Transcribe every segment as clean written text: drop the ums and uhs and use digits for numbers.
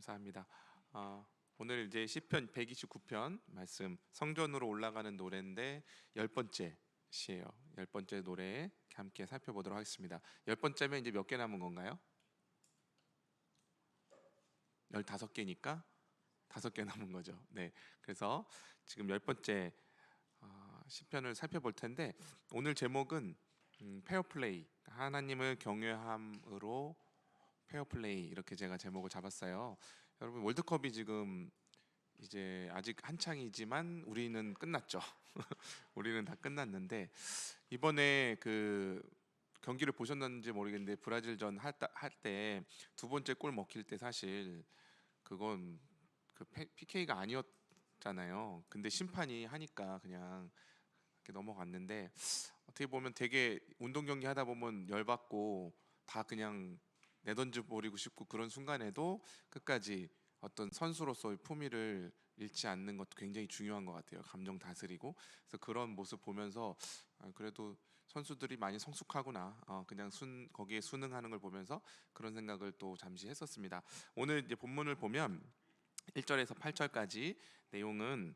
감사합니다. 오늘 이제 시편 129편 말씀 성전으로 올라가는 노래인데 열 번째 시예요. 열 번째 노래 함께 살펴보도록 하겠습니다. 열 번째면 이제 몇 개 남은 건가요? 15개니까 5개 남은 거죠. 네. 그래서 지금 열 번째 시편을 살펴볼 텐데 오늘 제목은 페어플레이, 하나님을 경외함으로 페어플레이, 이렇게 제가 제목을 잡았어요. 여러분, 월드컵이 지금 이제 아직 한창이지만 우리는 끝났죠. 우리는 다 끝났는데 이번에 그 경기를 보셨는지 모르겠는데 브라질전 할 때 두 번째 골 먹힐 때 사실 그건 그 PK가 아니었잖아요. 근데 심판이 하니까 그냥 이렇게 넘어갔는데, 어떻게 보면 되게 운동 경기 하다 보면 열받고 다 그냥 내던져 버리고 싶고, 그런 순간에도 끝까지 어떤 선수로서의 품위를 잃지 않는 것도 굉장히 중요한 것 같아요. 감정 다스리고. 그래서 그런 모습 보면서 그래도 선수들이 많이 성숙하구나, 그냥 거기에 순응하는 걸 보면서 그런 생각을 또 잠시 했었습니다. 오늘 이제 본문을 보면 1절에서 8절까지 내용은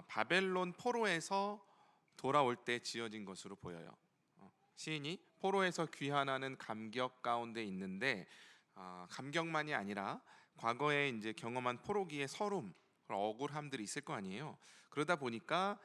바벨론 포로에서 돌아올 때 지어진 것으로 보여요. 시인이 포로에서 귀환하는 감격 가운데 있는데, 감격만이 아니라 과거에 이제 경험한 포로기의 서름, 억울함들이 있을 거 아니에요. 그러다 보니까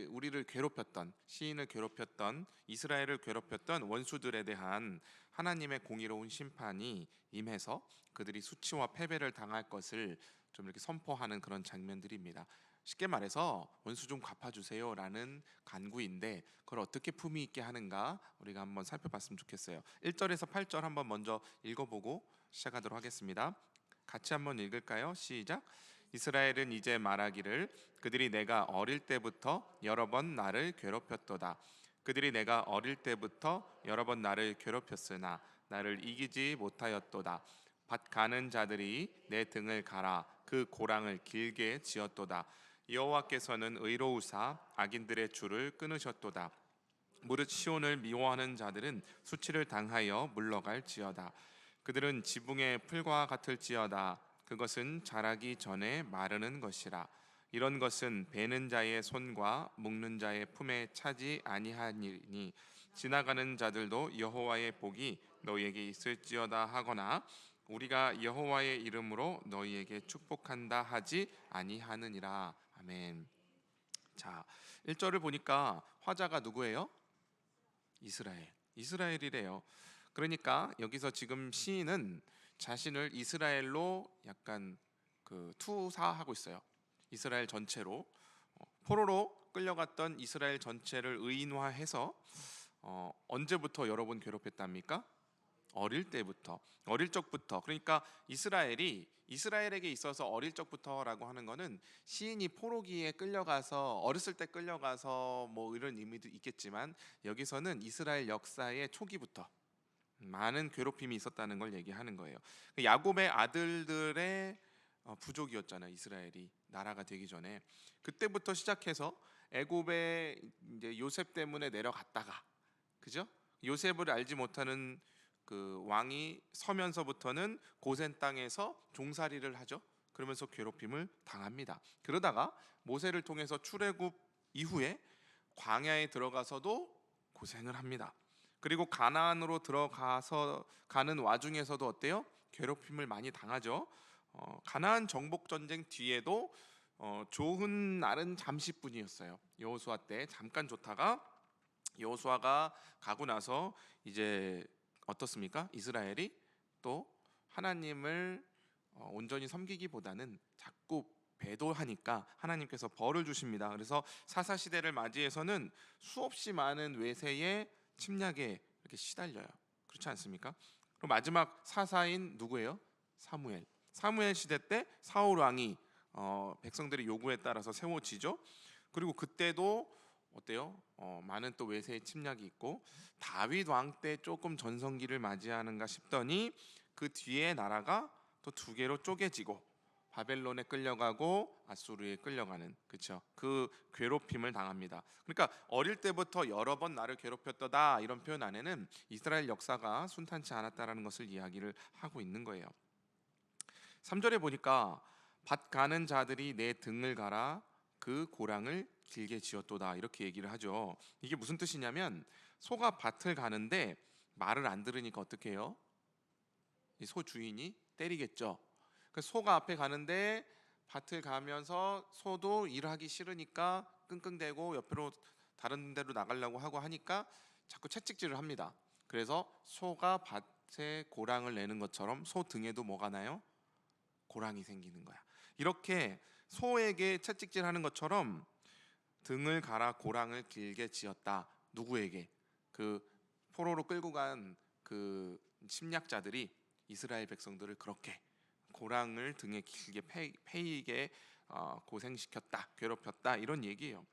우리를 괴롭혔던, 시인을 괴롭혔던, 이스라엘을 괴롭혔던 원수들에 대한 하나님의 공의로운 심판이 임해서 그들이 수치와 패배를 당할 것을 좀 이렇게 선포하는 그런 장면들입니다. 쉽게 말해서 원수 좀 갚아주세요라는 간구인데, 그걸 어떻게 품위 있게 하는가 우리가 한번 살펴봤으면 좋겠어요. 1절에서 8절 한번 먼저 읽어보고 시작하도록 하겠습니다. 같이 한번 읽을까요? 시작. 이스라엘은 이제 말하기를, 그들이 내가 어릴 때부터 여러 번 나를 괴롭혔도다. 그들이 내가 어릴 때부터 여러 번 나를 괴롭혔으나 나를 이기지 못하였도다. 밭 가는 자들이 내 등을 갈아 그 고랑을 길게 지었도다. 여호와께서는 의로우사 악인들의 줄을 끊으셨도다. 무릇 시온을 미워하는 자들은 수치를 당하여 물러갈지어다. 그들은 지붕의 풀과 같을지어다. 그것은 자라기 전에 마르는 것이라. 이런 것은 베는 자의 손과 묶는 자의 품에 차지 아니하니니 지나가는 자들도 여호와의 복이 너희에게 있을지어다 하거나 우리가 여호와의 이름으로 너희에게 축복한다 하지 아니하느니라. 아멘. 자, 1절을 보니까 화자가 누구예요? 이스라엘이래요. 그러니까 여기서 지금 시인은 자신을 이스라엘로 약간 투사하고 있어요. 이스라엘 전체로, 포로로 끌려갔던 이스라엘 전체를 의인화해서, 언제부터 여러분 괴롭혔답니까? 어릴 때부터, 어릴 적부터. 그러니까 이스라엘에게 있어서 어릴 적부터라고 하는 거는, 시인이 포로기에 끌려가서 어렸을 때 끌려가서 뭐 이런 의미도 있겠지만, 여기서는 이스라엘 역사의 초기부터 많은 괴롭힘이 있었다는 걸 얘기하는 거예요. 야곱의 아들들의 부족이었잖아요. 이스라엘이 나라가 되기 전에. 그때부터 시작해서 애굽에 이제 요셉 때문에 내려갔다가, 그죠? 요셉을 알지 못하는 그 왕이 서면서부터는 고센 땅에서 종살이를 하죠. 그러면서 괴롭힘을 당합니다. 그러다가 모세를 통해서 출애굽 이후에 광야에 들어가서도 고생을 합니다. 그리고 가나안으로 들어가서 가는 와중에서도 어때요? 괴롭힘을 많이 당하죠. 가나안 정복 전쟁 뒤에도 좋은 날은 잠시뿐이었어요. 여호수아 때 잠깐 좋다가, 여호수아가 가고 나서 이제 어떻습니까? 이스라엘이 또 하나님을 온전히 섬기기보다는 자꾸 배도하니까 하나님께서 벌을 주십니다. 그래서 사사 시대를 맞이해서는 수없이 많은 외세의 침략에 이렇게 시달려요. 그렇지 않습니까? 그리고 마지막 사사인 누구예요? 사무엘 시대 때 사울 왕이 백성들의 요구에 따라서 세워지죠. 그리고 그때도 어때요? 많은 또 외세의 침략이 있고, 다윗 왕 때 조금 전성기를 맞이하는가 싶더니 그 뒤에 나라가 또 두 개로 쪼개지고 바벨론에 끌려가고 아수르에 끌려가는, 그렇죠? 그 괴롭힘을 당합니다. 그러니까 어릴 때부터 여러 번 나를 괴롭혔다, 이런 표현 안에는 이스라엘 역사가 순탄치 않았다라는 것을 이야기를 하고 있는 거예요. 3절에 보니까 밭 가는 자들이 내 등을 갈아 그 고랑을 길게 지었도다 이렇게 얘기를 하죠. 이게 무슨 뜻이냐면 소가 밭을 가는데 말을 안 들으니까 어떻게 해요? 이 소 주인이 때리겠죠. 그 소가 앞에 가는데 밭을 가면서 소도 일하기 싫으니까 끙끙대고 옆으로 다른 데로 나가려고 하고 하니까 자꾸 채찍질을 합니다. 그래서 소가 밭에 고랑을 내는 것처럼 소 등에도 뭐가 나요? 고랑이 생기는 거야. 이렇게 소에게 채찍질하는 것처럼 등을 갈아 고랑을 길게 지었다. 누구에게? 그 포로로 끌고 간 그 침략자들이 이스라엘 백성들을 그렇게 고랑을 등에 길게 패이게 고생시켰다, 괴롭혔다 이런 얘기예요.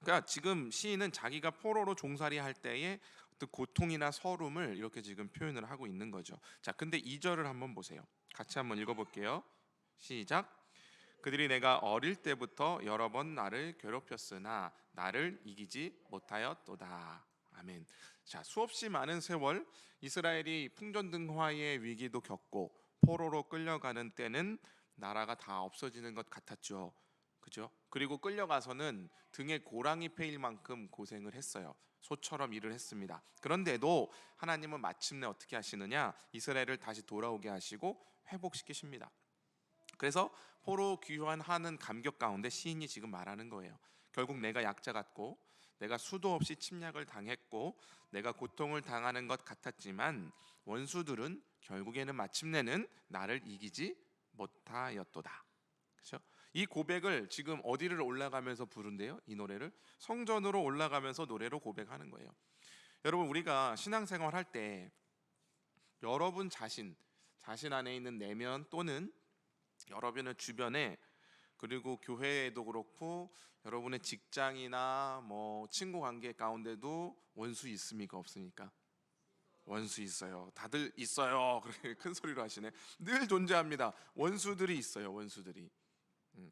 그러니까 지금 시인은 자기가 포로로 종살이 할 때의 어떤 고통이나 서름을 이렇게 지금 표현을 하고 있는 거죠. 자, 근데 2절을 한번 보세요. 같이 한번 읽어볼게요. 시작. 그들이 내가 어릴 때부터 여러 번 나를 괴롭혔으나 나를 이기지 못하였도다. 아멘. 자, 수없이 많은 세월 이스라엘이 풍전등화의 위기도 겪고 포로로 끌려가는 때는 나라가 다 없어지는 것 같았죠. 그죠? 그리고 끌려가서는 등에 고랑이 패일 만큼 고생을 했어요. 소처럼 일을 했습니다. 그런데도 하나님은 마침내 어떻게 하시느냐? 이스라엘을 다시 돌아오게 하시고 회복시키십니다. 그래서 포로 귀환하는 감격 가운데 시인이 지금 말하는 거예요. 결국 내가 약자 같고 내가 수도 없이 침략을 당했고 내가 고통을 당하는 것 같았지만 원수들은 결국에는 마침내는 나를 이기지 못하였도다. 그렇죠? 이 고백을 지금 어디를 올라가면서 부른대요? 이 노래를 성전으로 올라가면서 노래로 고백하는 거예요. 여러분, 우리가 신앙생활 할 때 여러분 자신 안에 있는 내면 또는 여러분의 주변에 그리고 교회에도 그렇고 여러분의 직장이나 뭐 친구 관계 가운데도 원수 있습니까? 없습니까? 원수 있어요. 다들 있어요. 그렇게 큰 소리로 하시네. 늘 존재합니다. 원수들이 있어요. 원수들이.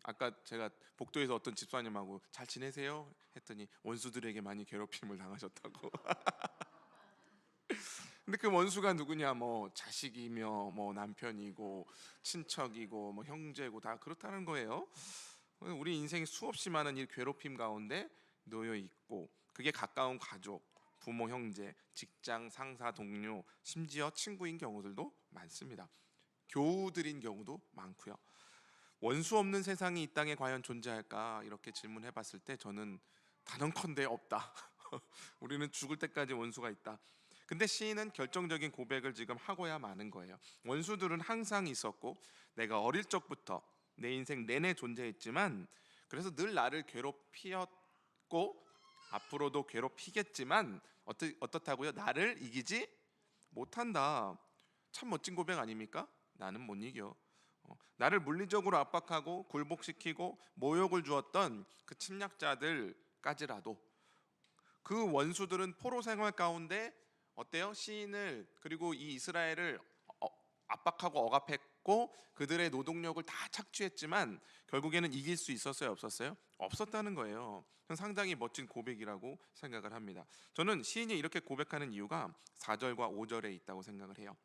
아까 제가 복도에서 어떤 집사님하고 잘 지내세요? 했더니 원수들에게 많이 괴롭힘을 당하셨다고. 근데 그 원수가 누구냐? 뭐 자식이며 뭐 남편이고 친척이고 뭐 형제고 다 그렇다는 거예요. 우리 인생이 수없이 많은 이 괴롭힘 가운데 놓여 있고 그게 가까운 가족, 부모, 형제, 직장, 상사, 동료, 심지어 친구인 경우들도 많습니다. 교우들인 경우도 많고요. 원수 없는 세상이 이 땅에 과연 존재할까? 이렇게 질문해 봤을 때 저는 단언컨대 없다. 우리는 죽을 때까지 원수가 있다. 근데 시인은 결정적인 고백을 지금 하고야 마는 거예요. 원수들은 항상 있었고 내가 어릴 적부터 내 인생 내내 존재했지만 그래서 늘 나를 괴롭히었고 앞으로도 괴롭히겠지만 어떻다고요? 나를 이기지 못한다. 참 멋진 고백 아닙니까? 나는 못 이겨. 나를 물리적으로 압박하고 굴복시키고 모욕을 주었던 그 침략자들까지라도 그 원수들은 포로 생활 가운데 어때요? 시인을 그리고 이 이스라엘을 압박하고 억압했고 그들의 노동력을 다 착취했지만 결국에는 이길 수 있었어요? 없었어요? 없었다는 거예요. 상당히 멋진 고백이라고 생각을 합니다. 저는 시인이 이렇게 고백하는 이유가 4절과 5절에 있다고 생각을 해요.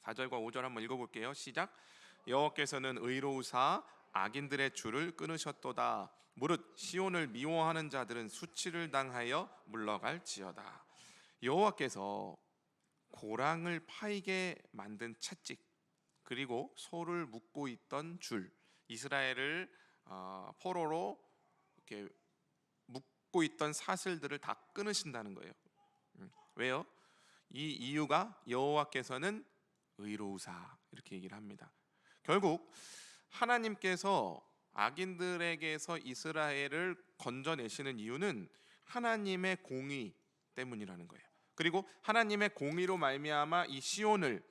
4절과 5절 한번 읽어볼게요. 시작. 여호와께서는 의로우사 악인들의 줄을 끊으셨도다. 무릇 시온을 미워하는 자들은 수치를 당하여 물러갈지어다. 여호와께서 고랑을 파이게 만든 채찍 그리고 소를 묶고 있던 줄 이스라엘을 포로로 이렇게 묶고 있던 사슬들을 다 끊으신다는 거예요. 왜요? 이 이유가 여호와께서는 의로우사 이렇게 얘기를 합니다. 결국 하나님께서 악인들에게서 이스라엘을 건져내시는 이유는 하나님의 공의 때문이라는 거예요. 그리고 하나님의 공의로 말미암아 이 시온을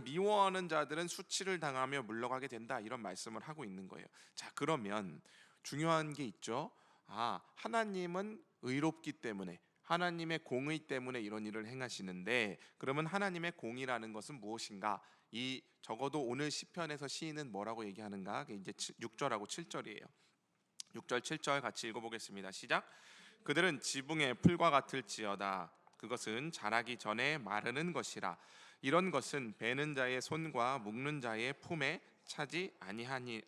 미워하는 자들은 수치를 당하며 물러가게 된다 이런 말씀을 하고 있는 거예요. 자, 그러면 중요한 게 있죠. 하나님은 의롭기 때문에 하나님의 공의 때문에 이런 일을 행하시는데 그러면 하나님의 공의라는 것은 무엇인가? 이 적어도 오늘 시편에서 시인은 뭐라고 얘기하는가? 이제 6절하고 7절이에요. 6절 7절 같이 읽어보겠습니다. 시작. 그들은 지붕의 풀과 같을지어다. 그것은 자라기 전에 마르는 것이라. 이런 것은 베는 자의 손과 묶는 자의 품에 차지 아니하니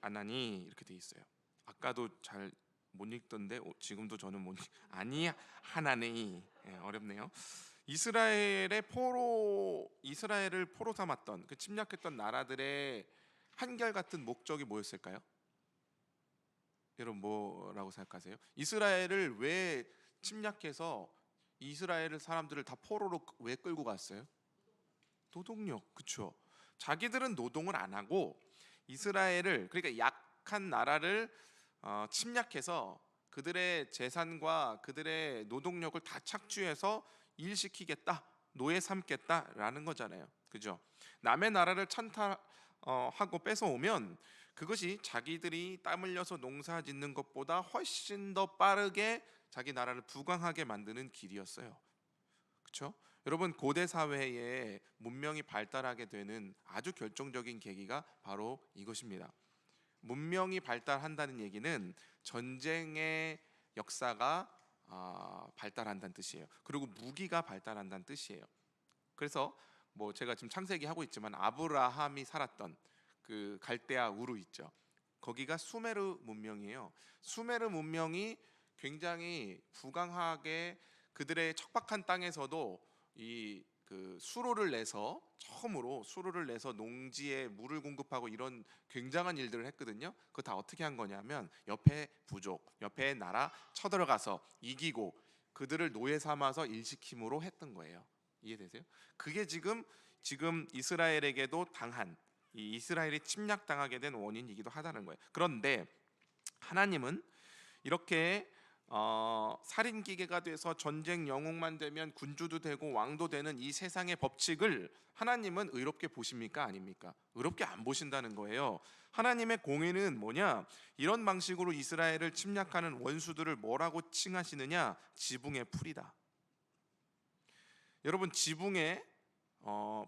이렇게 돼 있어요. 아까도 잘 못 읽던데 지금도 저는 못 아니하나니. 어렵네요. 이스라엘을 포로 삼았던 그 침략했던 나라들의 한결같은 목적이 뭐였을까요? 여러분 뭐라고 생각하세요? 이스라엘을 왜 침략해서 이스라엘 사람들을 다 포로로 왜 끌고 갔어요? 노동력, 그쵸? 자기들은 노동을 안 하고 이스라엘을, 그러니까 약한 나라를 침략해서 그들의 재산과 그들의 노동력을 다 착취해서 일시키겠다, 노예 삼겠다라는 거잖아요, 그죠? 남의 나라를 하고 뺏어오면 그것이 자기들이 땀 흘려서 농사 짓는 것보다 훨씬 더 빠르게 자기 나라를 부강하게 만드는 길이었어요. 그렇죠? 여러분, 고대 사회에 문명이 발달하게 되는 아주 결정적인 계기가 바로 이것입니다. 문명이 발달한다는 얘기는 전쟁의 역사가 발달한다는 뜻이에요. 그리고 무기가 발달한다는 뜻이에요. 그래서 뭐 제가 지금 창세기 하고 있지만 아브라함이 살았던 그 갈대아 우르 있죠. 거기가 수메르 문명이에요. 수메르 문명이 굉장히 부강하게 그들의 척박한 땅에서도 이 그 처음으로 수로를 내서 농지에 물을 공급하고 이런 굉장한 일들을 했거든요. 그거 다 어떻게 한 거냐면 옆에 부족, 옆에 나라 쳐들어가서 이기고 그들을 노예 삼아서 일시킴으로 했던 거예요. 이해되세요? 그게 지금 이스라엘에게도 당한, 이 이스라엘이 침략당하게 된 원인이기도 하다는 거예요. 그런데 하나님은 이렇게 살인 기계가 돼서 전쟁 영웅만 되면 군주도 되고 왕도 되는 이 세상의 법칙을 하나님은 의롭게 보십니까? 아닙니까? 의롭게 안 보신다는 거예요. 하나님의 공의는 뭐냐? 이런 방식으로 이스라엘을 침략하는 원수들을 뭐라고 칭하시느냐? 지붕의 풀이다. 여러분, 지붕에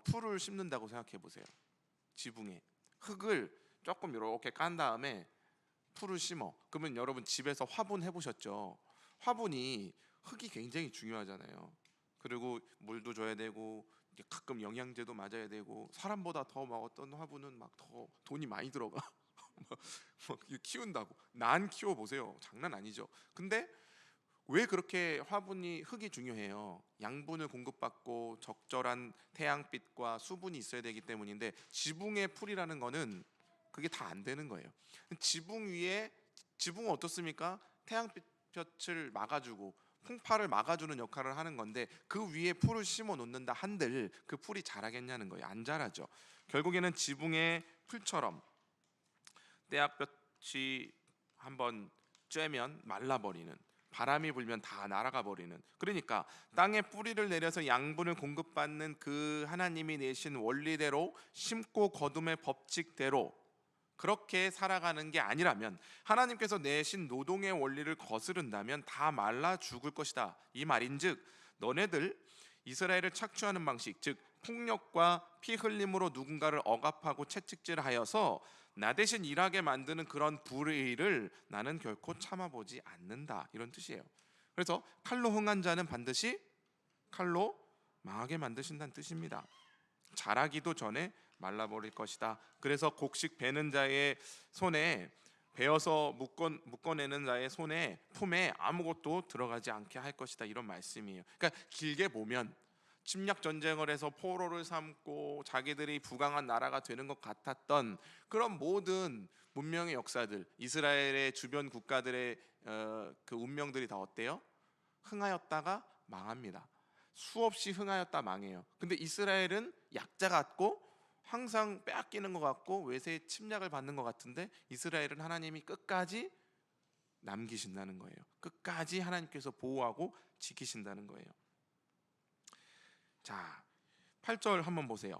풀을 심는다고 생각해 보세요. 지붕에 흙을 조금 이렇게 깐 다음에 풀을 심어. 그러면 여러분 집에서 화분 해보셨죠? 화분이 흙이 굉장히 중요하잖아요. 그리고 물도 줘야 되고 가끔 영양제도 맞아야 되고, 사람보다 더 막 어떤 화분은 막 더 돈이 많이 들어가. 막 키운다고 난 키워 보세요. 장난 아니죠. 근데 왜 그렇게 흙이 중요해요? 양분을 공급받고 적절한 태양빛과 수분이 있어야 되기 때문인데, 지붕의 풀이라는 거는 그게 다 안 되는 거예요. 지붕은 어떻습니까? 태양빛을 막아주고 풍파를 막아주는 역할을 하는 건데, 그 위에 풀을 심어 놓는다 한들 그 풀이 자라겠냐는 거예요. 안 자라죠. 결국에는 지붕의 풀처럼 떼약볕이 한번 쬐면 말라버리는, 바람이 불면 다 날아가 버리는, 그러니까 땅에 뿌리를 내려서 양분을 공급받는 그 하나님이 내신 원리대로, 심고 거둠의 법칙대로 그렇게 살아가는 게 아니라면, 하나님께서 내신 노동의 원리를 거스른다면 다 말라 죽을 것이다, 이 말인즉 너네들 이스라엘을 착취하는 방식, 즉 폭력과 피 흘림으로 누군가를 억압하고 채찍질하여서 나 대신 일하게 만드는 그런 불의를 나는 결코 참아보지 않는다, 이런 뜻이에요. 그래서 칼로 흥한 자는 반드시 칼로 망하게 만드신다는 뜻입니다. 자라기도 전에 말라버릴 것이다. 그래서 곡식 베는 자의 손에, 베어서 묶어내는 자의 품에 아무것도 들어가지 않게 할 것이다, 이런 말씀이에요. 그러니까 길게 보면 침략 전쟁을 해서 포로를 삼고 자기들이 부강한 나라가 되는 것 같았던 그런 모든 문명의 역사들, 이스라엘의 주변 국가들의 그 운명들이 다 어때요? 흥하였다가 망합니다. 수없이 흥하였다 망해요. 근데 이스라엘은 약자 같고 항상 빼앗기는 것 같고 외세의 침략을 받는 것 같은데, 이스라엘은 하나님이 끝까지 남기신다는 거예요. 끝까지 하나님께서 보호하고 지키신다는 거예요. 자, 8절 한번 보세요.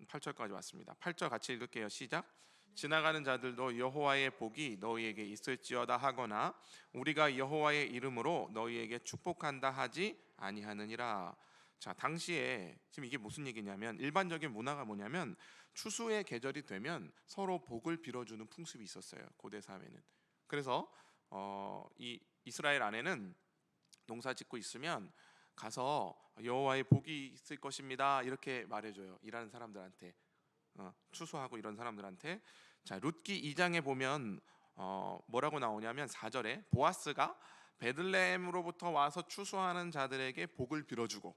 8절까지 왔습니다. 8절 같이 읽을게요. 시작. 지나가는 자들도 여호와의 복이 너희에게 있을지어다 하거나 우리가 여호와의 이름으로 너희에게 축복한다 하지 아니하느니라. 자, 당시에 지금 이게 무슨 얘기냐면, 일반적인 문화가 뭐냐면 추수의 계절이 되면 서로 복을 빌어주는 풍습이 있었어요, 고대 사회는. 그래서 이 이스라엘 안에는 농사 짓고 있으면 가서 여호와의 복이 있을 것입니다. 이렇게 말해줘요. 일하는 사람들한테, 추수하고 이런 사람들한테. 자, 룻기 2장에 보면 뭐라고 나오냐면 4절에 보아스가 베들레헴으로부터 와서 추수하는 자들에게 복을 빌어주고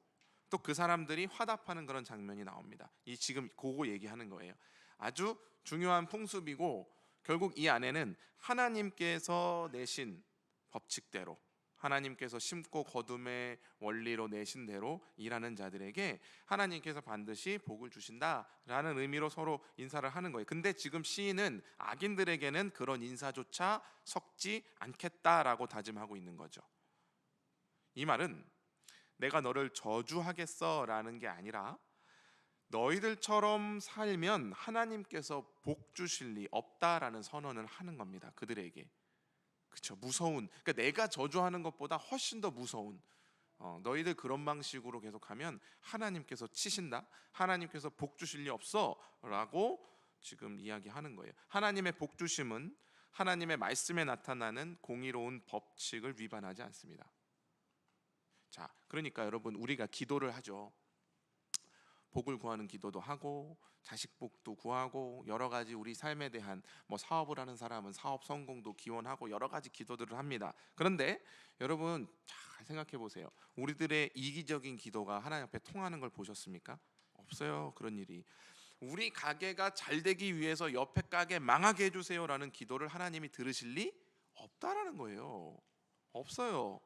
또 그 사람들이 화답하는 그런 장면이 나옵니다. 이 지금 그거 얘기하는 거예요. 아주 중요한 풍습이고, 결국 이 안에는 하나님께서 내신 법칙대로, 하나님께서 심고 거둠의 원리로 내신 대로 일하는 자들에게 하나님께서 반드시 복을 주신다라는 의미로 서로 인사를 하는 거예요. 근데 지금 시인은 악인들에게는 그런 인사조차 섞지 않겠다라고 다짐하고 있는 거죠. 이 말은 내가 너를 저주하겠어라는 게 아니라 너희들처럼 살면 하나님께서 복 주실 리 없다라는 선언을 하는 겁니다. 그들에게. 그렇죠. 무서운, 그러니까 내가 저주하는 것보다 훨씬 더 무서운, 너희들 그런 방식으로 계속하면 하나님께서 치신다, 하나님께서 복 주실 리 없어라고 지금 이야기하는 거예요. 하나님의 복 주심은 하나님의 말씀에 나타나는 공의로운 법칙을 위반하지 않습니다. 자, 그러니까 여러분, 우리가 기도를 하죠. 복을 구하는 기도도 하고 자식 복도 구하고 여러 가지 우리 삶에 대한, 뭐 사업을 하는 사람은 사업 성공도 기원하고 여러 가지 기도들을 합니다. 그런데 여러분 잘 생각해 보세요. 우리들의 이기적인 기도가 하나님 앞에 통하는 걸 보셨습니까? 없어요. 그런 일이. 우리 가게가 잘 되기 위해서 옆에 가게 망하게 해주세요라는 기도를 하나님이 들으실 리 없다라는 거예요. 없어요.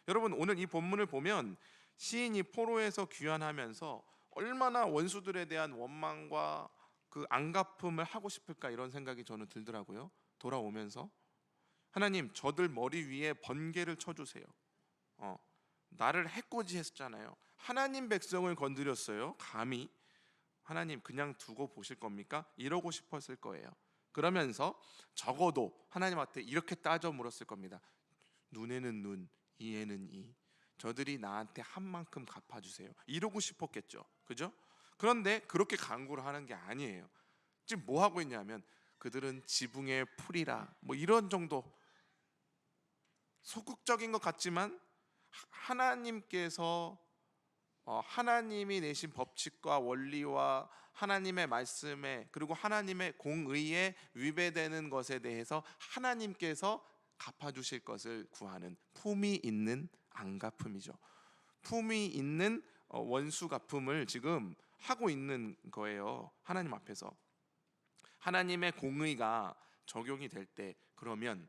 여러분, 오늘 이 본문을 보면 시인이 포로에서 귀환하면서 얼마나 원수들에 대한 원망과 그 안갚음을 하고 싶을까, 이런 생각이 저는 들더라고요. 돌아오면서 하나님, 저들 머리 위에 번개를 쳐주세요. 나를 해코지 했잖아요. 하나님 백성을 건드렸어요. 감히 하나님 그냥 두고 보실 겁니까? 이러고 싶었을 거예요. 그러면서 적어도 하나님한테 이렇게 따져 물었을 겁니다. 눈에는 눈, 이에는 이, 저들이 나한테 한 만큼 갚아주세요. 이러고 싶었겠죠. 그죠? 그런데 그렇게 간구를 하는 게 아니에요. 지금 뭐 하고 있냐면 그들은 지붕의 풀이라, 뭐 이런 정도 소극적인 것 같지만 하나님께서 하나님이 내신 법칙과 원리와 하나님의 말씀에, 그리고 하나님의 공의에 위배되는 것에 대해서 하나님께서 갚아주실 것을 구하는 품이 있는 안갚음이죠. 품이 있는 원수 갚음을 지금 하고 있는 거예요. 하나님 앞에서. 하나님의 공의가 적용이 될 때, 그러면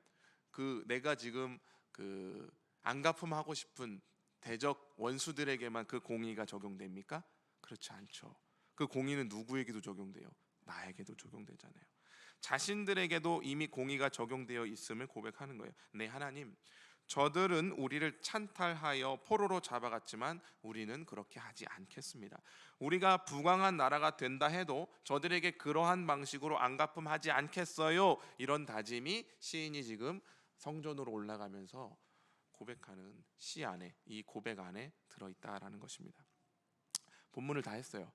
그 내가 지금 그 안갚음하고 싶은 대적 원수들에게만 그 공의가 적용됩니까? 그렇지 않죠. 그 공의는 누구에게도 적용돼요. 나에게도 적용되잖아요. 자신들에게도 이미 공의가 적용되어 있음을 고백하는 거예요. 네, 하나님, 저들은 우리를 찬탈하여 포로로 잡아갔지만 우리는 그렇게 하지 않겠습니다. 우리가 부강한 나라가 된다 해도 저들에게 그러한 방식으로 안갚음하지 않겠어요. 이런 다짐이 시인이 지금 성전으로 올라가면서 고백하는 시 안에, 이 고백 안에 들어있다라는 것입니다. 본문을 다 했어요.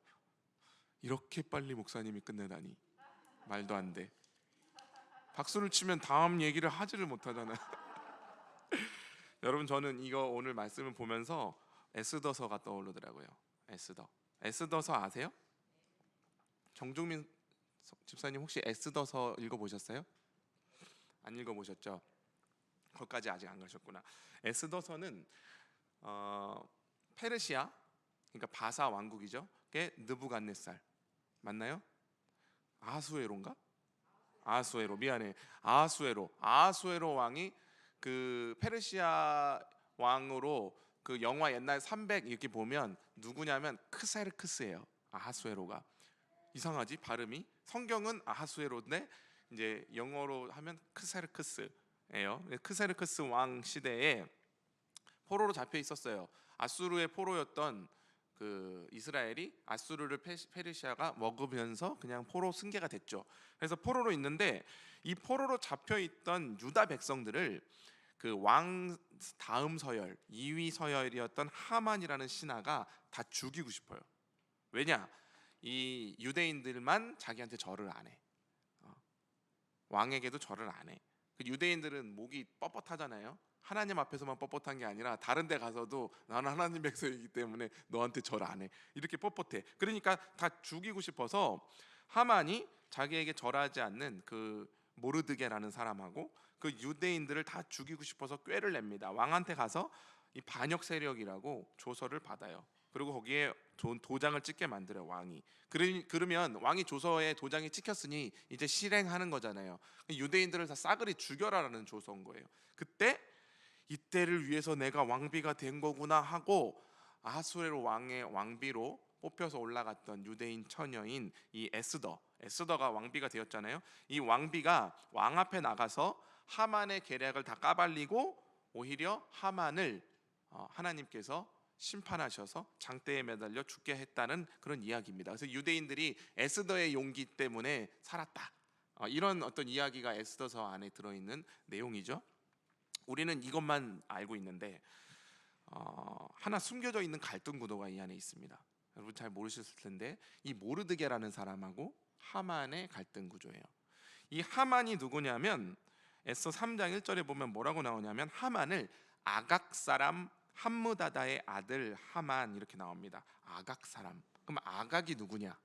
이렇게 빨리 목사님이 끝내다니 말도 안 돼. 박수를 치면 다음 얘기를 하지를 못하잖아. 여러분, 저는 이거 오늘 말씀을 보면서 에스더서가 떠오르더라고요. 에스더서 아세요? 정종민 집사님 혹시 에스더서 읽어보셨어요? 안 읽어보셨죠? 거기까지 아직 안 가셨구나. 에스더서는 페르시아, 그러니까 바사 왕국이죠. 그게 느부갓네살 맞나요? 아하수에로인가? 아하수에로, 미안해. 아하수에로 왕이 그 페르시아 왕으로, 그 영화 옛날 300 이렇게 보면 누구냐면 크세르크스예요. 아하수에로가. 이상하지 발음이? 성경은 아하수에로인데 이제 영어로 하면 크세르크스예요. 크세르크스 왕 시대에 포로로 잡혀 있었어요. 아수르의 포로였던 그 이스라엘이 아수르를 페르시아가 먹으면서 그냥 포로 승계가 됐죠. 그래서 포로로 있는데 이 포로로 잡혀 있던 유다 백성들을 그 왕 다음 서열 2위 서열이었던 하만이라는 신하가 다 죽이고 싶어요. 왜냐? 이 유대인들만 자기한테 절을 안 해. 왕에게도 절을 안 해. 그 유대인들은 목이 뻣뻣하잖아요. 하나님 앞에서만 뻣뻣한 게 아니라 다른 데 가서도 나는 하나님 백성이기 때문에 너한테 절 안 해. 이렇게 뻣뻣해. 그러니까 다 죽이고 싶어서 하만이 자기에게 절하지 않는 그 모르드게라는 사람하고 그 유대인들을 다 죽이고 싶어서 꾀를 냅니다. 왕한테 가서 이 반역 세력이라고 조서를 받아요. 그리고 거기에 도장을 찍게 만들어요, 왕이. 그러면 왕이 조서에 도장이 찍혔으니 이제 실행하는 거잖아요. 유대인들을 다 싸그리 죽여라라는 조서인 거예요. 그때 이때를 위해서 내가 왕비가 된 거구나 하고 아하수에로 왕의 왕비로 뽑혀서 올라갔던 유대인 처녀인 이 에스더가 왕비가 되었잖아요. 이 왕비가 왕 앞에 나가서 하만의 계략을 다 까발리고 오히려 하만을 하나님께서 심판하셔서 장대에 매달려 죽게 했다는 그런 이야기입니다. 그래서 유대인들이 에스더의 용기 때문에 살았다. 이런 어떤 이야기가 에스더서 안에 들어있는 내용이죠. 우리는 이것만 알고 있는데 하나 숨겨져 있는 갈등 구도가 이 안에 있습니다. 여러분 잘 모르셨을 텐데 이 모르드게라는 사람하고 하만의 갈등 구조예요. 이 하만이 누구냐면 에스더 3장 1절에 보면 뭐라고 나오냐면 하만을 아각 사람 함무다다의 아들 하만 이렇게 나옵니다. 아각 사람. 그럼 아각이 누구냐?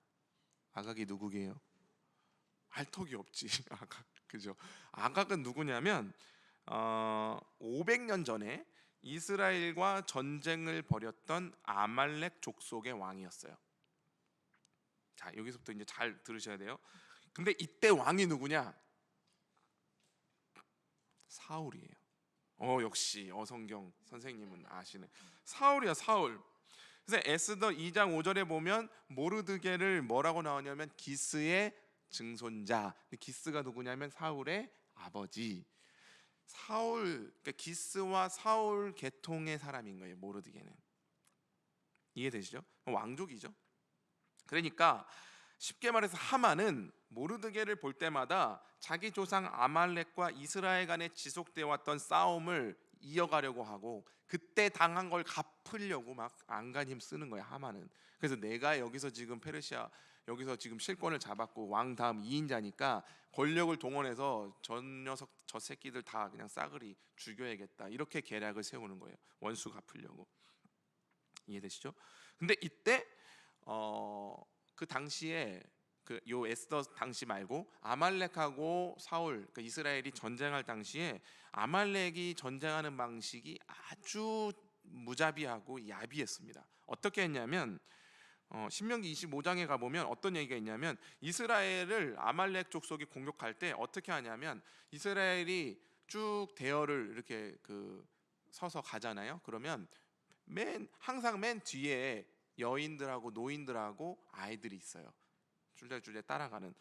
아각이 누구게요? 알 턱이 없지. 아각. 그죠? 아각은 누구냐면 500년 전에 이스라엘과 전쟁을 벌였던 아말렉 족속의 왕이었어요. 자, 여기서부터 이제 잘 들으셔야 돼요. 근데 이때 왕이 누구냐? 사울이에요. 역시 성경 선생님은 아시네. 사울이야, 사울. 그래서 에스더 2장 5절에 보면 모르드게를 뭐라고 나오냐면 기스의 증손자. 기스가 누구냐면 사울의 아버지. 사울, 그러니까 기스와 사울 계통의 사람인 거예요. 모르드게는. 이해되시죠? 왕족이죠. 그러니까 쉽게 말해서 하만은 모르드게를 볼 때마다 자기 조상 아말렉과 이스라엘 간에 지속되어 왔던 싸움을 이어가려고 하고 그때 당한 걸 갚으려고 막 안간 힘 쓰는 거야, 하만은. 그래서 내가 여기서 지금 페르시아 여기서 지금 실권을 잡았고 왕 다음 2인자니까 권력을 동원해서 전 녀석 저 새끼들 다 그냥 싸그리 죽여야겠다, 이렇게 계략을 세우는 거예요. 원수 갚으려고. 이해되시죠? 근데 이때 그 당시에 그 요 에스더 당시 말고 아말렉하고 사울, 그러니까 이스라엘이 전쟁할 당시에 아말렉이 전쟁하는 방식이 아주 무자비하고 야비했습니다. 어떻게 했냐면 신명기 25장에 가보면 어떤 얘기가 있냐면 이스라엘을 아말렉 족속이 공격할 때 어떻게 하냐면 이스라엘이 쭉 대열을 이렇게 서서 가잖아요. 그러면 항상 맨 뒤에 여인들하고 노인들하고 아이들이 있어요. 줄줄줄 따라가는.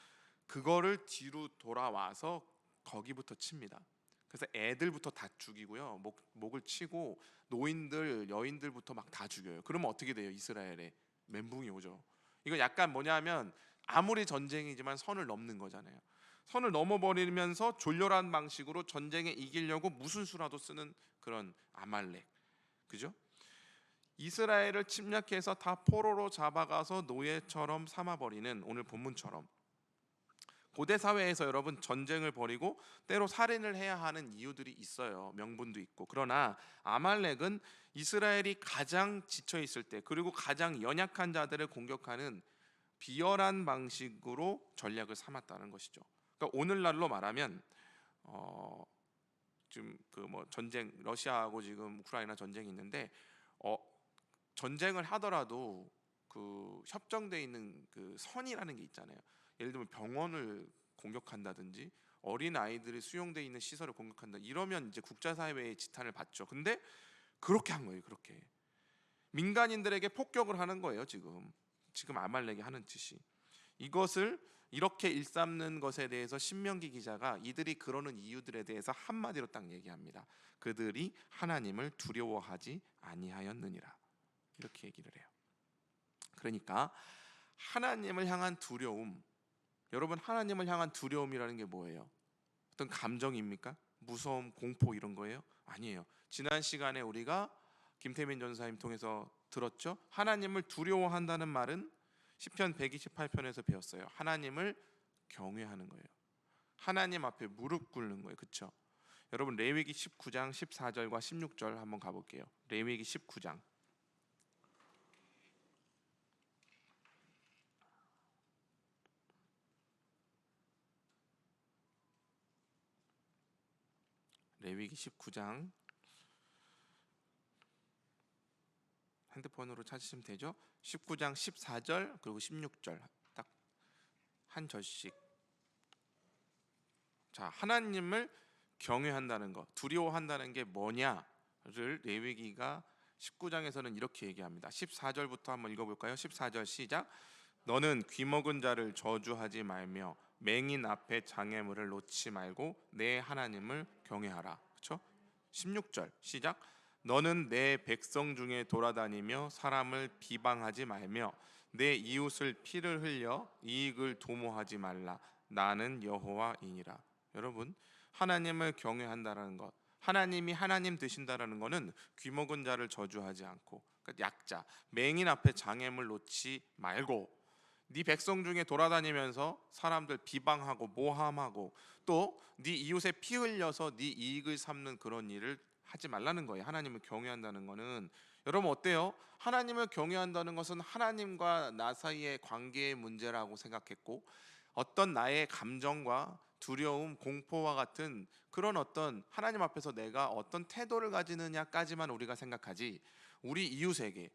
그거를 뒤로 돌아와서 거기부터 칩니다. 그래서 애들부터 다 죽이고요. 목을 치고 노인들, 여인들부터 막 다 죽여요. 그러면 어떻게 돼요? 이스라엘에 멘붕이 오죠. 이거 약간 뭐냐면 아무리 전쟁이지만 선을 넘는 거잖아요. 선을 넘어버리면서 졸렬한 방식으로 전쟁에 이기려고 무슨 수라도 쓰는 그런 아말렉. 그죠? 이스라엘을 침략해서 다 포로로 잡아가서 노예처럼 삼아버리는 오늘 본문처럼 고대 사회에서 여러분 전쟁을 벌이고 때로 살인을 해야 하는 이유들이 있어요. 명분도 있고. 그러나 아말렉은 이스라엘이 가장 지쳐 있을 때 그리고 가장 연약한 자들을 공격하는 비열한 방식으로 전략을 삼았다는 것이죠. 그러니까 오늘날로 말하면 지금 전쟁 러시아하고 지금 우크라이나 전쟁이 있는데 전쟁을 하더라도 그 협정돼 있는 그 선이라는 게 있잖아요. 예를 들면 병원을 공격한다든지 어린 아이들이 수용돼 있는 시설을 공격한다. 이러면 이제 국제사회의 지탄을 받죠. 근데 그렇게 한 거예요. 그렇게 민간인들에게 폭격을 하는 거예요. 지금 아말렉이 하는 짓이. 이것을 이렇게 일삼는 것에 대해서 신명기 기자가 이들이 그러는 이유들에 대해서 한마디로 딱 얘기합니다. 그들이 하나님을 두려워하지 아니하였느니라. 이렇게 얘기를 해요. 그러니까 하나님을 향한 두려움, 여러분 하나님을 향한 두려움이라는 게 뭐예요? 어떤 감정입니까? 무서움, 공포 이런 거예요? 아니에요. 지난 시간에 우리가 김태민 전사님 통해서 들었죠? 하나님을 두려워한다는 말은 시편 128편에서 배웠어요. 하나님을 경외하는 거예요. 하나님 앞에 무릎 꿇는 거예요. 그렇죠? 여러분 레위기 19장 14절과 16절 한번 가볼게요. 레위기 19장. 레위기 19장 핸드폰으로 찾으시면 되죠. 19장 14절 그리고 16절 딱 한 절씩. 자, 하나님을 경외한다는 것, 두려워한다는 게 뭐냐를 레위기가 19장에서는 이렇게 얘기합니다. 14절부터 한번 읽어볼까요? 14절 시작. 너는 귀먹은 자를 저주하지 말며 맹인 앞에 장애물을 놓지 말고 내 하나님을 경외하라. 그렇죠? 16절 시작. 너는 내 백성 중에 돌아다니며 사람을 비방하지 말며 내 이웃을 피를 흘려 이익을 도모하지 말라. 나는 여호와이니라. 여러분, 하나님을 경외한다라는 것, 하나님이 하나님 되신다라는 것은 귀먹은 자를 저주하지 않고, 그러니까 약자, 맹인 앞에 장애물 놓지 말고, 네 백성 중에 돌아다니면서 사람들 비방하고 모함하고 또 네 이웃에 피 흘려서 네 이익을 삼는 그런 일을 하지 말라는 거예요. 하나님을 경외한다는 것은. 여러분 어때요? 하나님을 경외한다는 것은 하나님과 나 사이의 관계의 문제라고 생각했고, 어떤 나의 감정과 두려움, 공포와 같은 그런 어떤 하나님 앞에서 내가 어떤 태도를 가지느냐까지만 우리가 생각하지, 우리 이웃에게,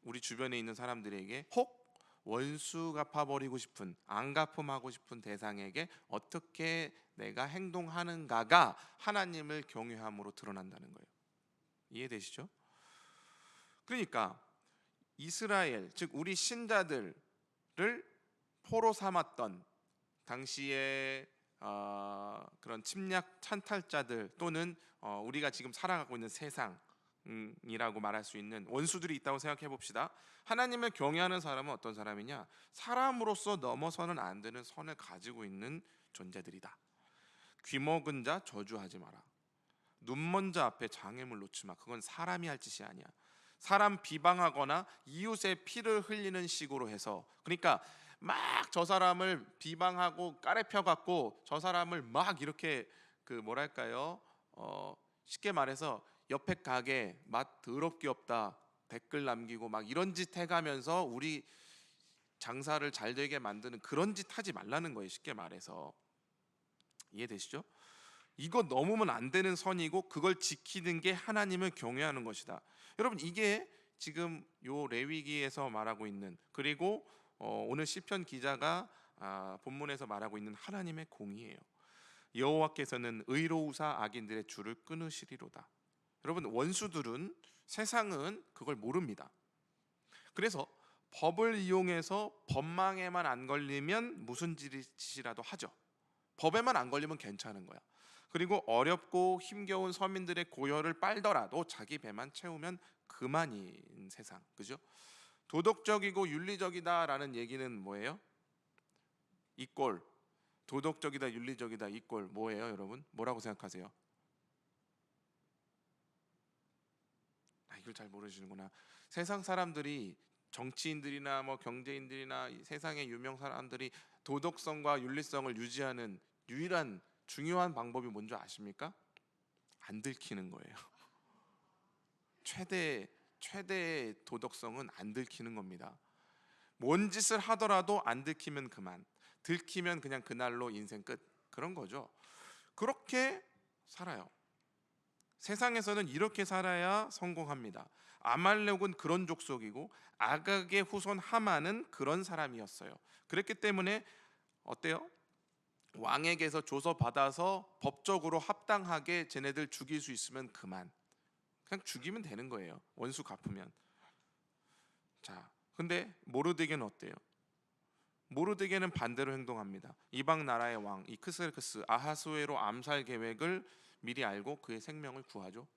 우리 주변에 있는 사람들에게, 혹 원수 갚아버리고 싶은, 안 갚음하고 싶은 대상에게 어떻게 내가 행동하는가가 하나님을 경외함으로 드러난다는 거예요. 이해되시죠? 그러니까 이스라엘, 즉 우리 신자들을 포로 삼았던 당시에 그런 침략 찬탈자들 또는 우리가 지금 살아가고 있는 세상이라고 말할 수 있는 원수들이 있다고 생각해 봅시다. 하나님을 경외하는 사람은 어떤 사람이냐? 사람으로서 넘어서는 안 되는 선을 가지고 있는 존재들이다. 귀먹은 자 저주하지 마라. 눈먼 자 앞에 장애물 놓지 마. 그건 사람이 할 짓이 아니야. 사람 비방하거나 이웃의 피를 흘리는 식으로 해서, 그러니까 막 저 사람을 비방하고 까레펴 갖고 저 사람을 막 이렇게 그 뭐랄까요? 쉽게 말해서 옆에 가게 맛 더럽게 없다 댓글 남기고 막 이런 짓 해가면서 우리 장사를 잘 되게 만드는 그런 짓 하지 말라는 거예요. 쉽게 말해서. 이해되시죠? 이거 넘으면 안 되는 선이고 그걸 지키는 게 하나님을 경외하는 것이다. 여러분 이게 지금 요 레위기에서 말하고 있는, 그리고 오늘 시편 기자가 본문에서 말하고 있는 하나님의 공의예요. 여호와께서는 의로우사 악인들의 줄을 끊으시리로다. 여러분 원수들은, 세상은 그걸 모릅니다. 그래서 법을 이용해서 법망에만 안 걸리면 무슨 짓이라도 하죠. 법에만 안 걸리면 괜찮은 거야. 그리고 어렵고 힘겨운 서민들의 고열을 빨더라도 자기 배만 채우면 그만인 세상, 그죠? 도덕적이고 윤리적이다라는 얘기는 뭐예요? 이꼴. 도덕적이다, 윤리적이다, 이꼴 뭐예요, 여러분? 뭐라고 생각하세요? 이걸 잘 모르시는구나. 세상 사람들이, 정치인들이나 뭐 경제인들이나 세상의 유명 사람들이 도덕성과 윤리성을 유지하는 유일한 중요한 방법이 뭔지 아십니까? 안 들키는 거예요. 최대의 도덕성은 안 들키는 겁니다. 뭔 짓을 하더라도 안 들키면 그만, 들키면 그냥 그날로 인생 끝, 그런 거죠. 그렇게 살아요. 세상에서는 이렇게 살아야 성공합니다. 아말렉은 그런 족속이고 아각의 후손 하만은 그런 사람이었어요. 그랬기 때문에 어때요? 왕에게서 조서 받아서 법적으로 합당하게 쟤네들 죽일 수 있으면 그만, 그냥 죽이면 되는 거예요. 원수 갚으면. 자, 근데 모르드게는 어때요? 모르드게는 반대로 행동합니다. 이방 나라의 왕 이크스르크스 아하스웨로 암살 계획을 미리 알고 그의 생명을 구하죠.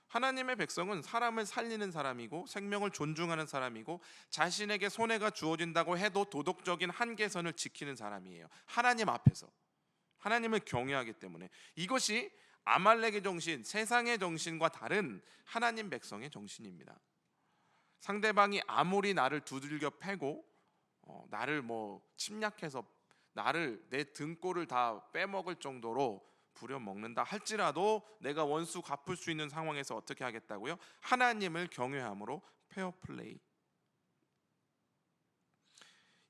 하나님의 백성은 사람을 살리는 사람이고 생명을 존중하는 사람이고 자신에게 손해가 주어진다고 해도 도덕적인 한계선을 지키는 사람이에요. 하나님 앞에서 하나님을 경외하기 때문에. 이것이 아말렉의 정신, 세상의 정신과 다른 하나님 백성의 정신입니다. 상대방이 아무리 나를 두들겨 패고 나를 뭐 침략해서 나를, 내 등골을 다 빼먹을 정도로 부려먹는다 할지라도 내가 원수 갚을 수 있는 상황에서 어떻게 하겠다고요? 하나님을 경외함으로 페어플레이.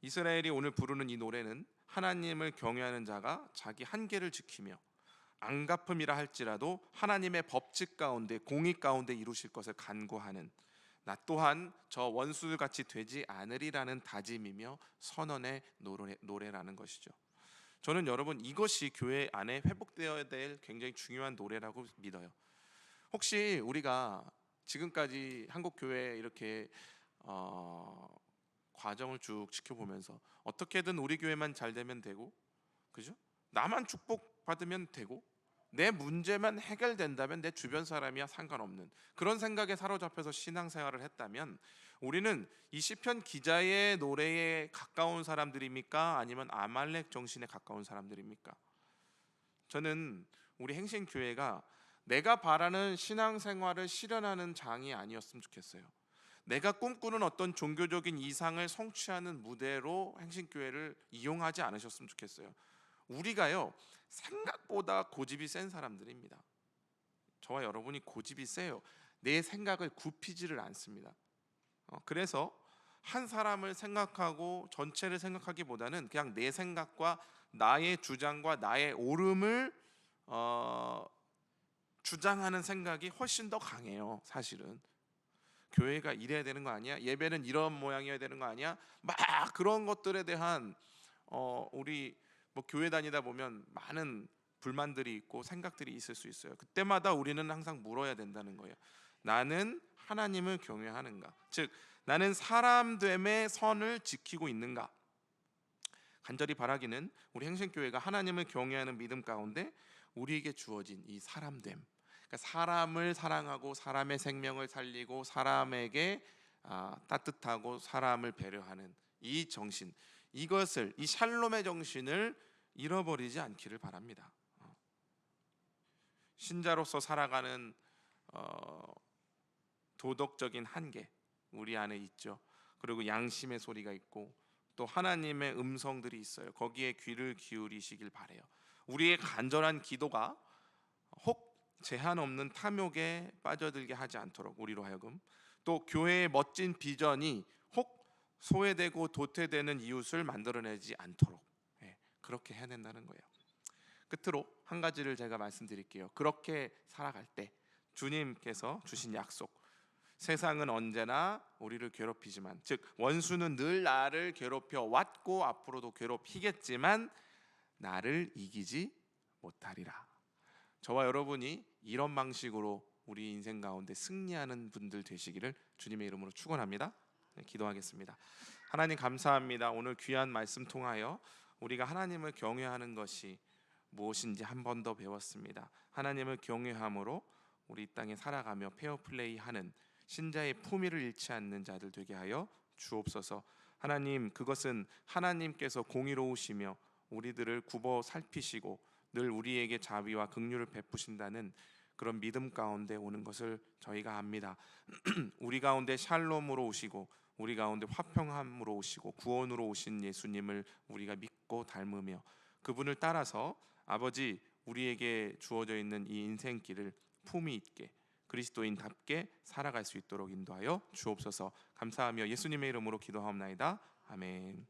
이스라엘이 오늘 부르는 이 노래는 하나님을 경외하는 자가 자기 한계를 지키며 안 갚음이라 할지라도 하나님의 법칙 가운데 공의 가운데 이루실 것을 간구하는, 나 또한 저 원수같이 되지 않으리라는 다짐이며 선언의 노래라는 것이죠. 저는 여러분 이것이 교회 안에 회복되어야 될 굉장히 중요한 노래라고 믿어요. 혹시 우리가 지금까지 한국 교회 이렇게 과정을 쭉 지켜보면서 어떻게든 우리 교회만 잘 되면 되고, 그죠? 나만 축복 받으면 되고, 내 문제만 해결된다면 내 주변 사람이야 상관없는 그런 생각에 사로잡혀서 신앙생활을 했다면 우리는 이 시편 기자의 노래에 가까운 사람들입니까? 아니면 아말렉 정신에 가까운 사람들입니까? 저는 우리 행신교회가 내가 바라는 신앙생활을 실현하는 장이 아니었으면 좋겠어요. 내가 꿈꾸는 어떤 종교적인 이상을 성취하는 무대로 행신교회를 이용하지 않으셨으면 좋겠어요. 우리가요, 생각보다 고집이 센 사람들입니다. 저와 여러분이 고집이 세요. 내 생각을 굽히지를 않습니다. 그래서 한 사람을 생각하고 전체를 생각하기보다는 그냥 내 생각과 나의 주장과 나의 옳음을 주장하는 생각이 훨씬 더 강해요. 사실은 교회가 이래야 되는 거 아니야? 예배는 이런 모양이어야 되는 거 아니야? 막 그런 것들에 대한 우리 뭐 교회 다니다 보면 많은 불만들이 있고 생각들이 있을 수 있어요. 그때마다 우리는 항상 물어야 된다는 거예요. 나는 하나님을 경외하는가? 즉 나는 사람됨의 선을 지키고 있는가? 간절히 바라기는 우리 행신교회가 하나님을 경외하는 믿음 가운데 우리에게 주어진 이 사람됨, 그러니까 사람을 사랑하고 사람의 생명을 살리고 사람에게 따뜻하고 사람을 배려하는 이 정신, 이것을, 이 샬롬의 정신을 잃어버리지 않기를 바랍니다. 신자로서 살아가는 도덕적인 한계 우리 안에 있죠. 그리고 양심의 소리가 있고 또 하나님의 음성들이 있어요. 거기에 귀를 기울이시길 바래요. 우리의 간절한 기도가 혹 제한 없는 탐욕에 빠져들게 하지 않도록 우리로 하여금, 또 교회의 멋진 비전이 혹 소외되고 도태되는 이웃을 만들어내지 않도록 그렇게 해야 된다는 거예요. 끝으로 한 가지를 제가 말씀드릴게요. 그렇게 살아갈 때 주님께서 주신 약속, 세상은 언제나 우리를 괴롭히지만, 즉 원수는 늘 나를 괴롭혀 왔고 앞으로도 괴롭히겠지만 나를 이기지 못하리라. 저와 여러분이 이런 방식으로 우리 인생 가운데 승리하는 분들 되시기를 주님의 이름으로 축원합니다. 기도하겠습니다. 하나님 감사합니다. 오늘 귀한 말씀 통하여 우리가 하나님을 경외하는 것이 무엇인지 한 번 더 배웠습니다. 하나님을 경외함으로 우리 이 땅에 살아가며 페어플레이하는 신자의 품위를 잃지 않는 자들 되게 하여 주옵소서. 하나님, 그것은 하나님께서 공의로우시며 우리들을 굽어 살피시고 늘 우리에게 자비와 긍휼을 베푸신다는 그런 믿음 가운데 오는 것을 저희가 압니다. 우리 가운데 샬롬으로 오시고 우리 가운데 화평함으로 오시고 구원으로 오신 예수님을 우리가 믿고 닮으며 그분을 따라서 아버지 우리에게 주어져 있는 이 인생길을 품위 있게 그리스도인답게 살아갈 수 있도록 인도하여 주옵소서. 감사하며 예수님의 이름으로 기도하옵나이다. 아멘.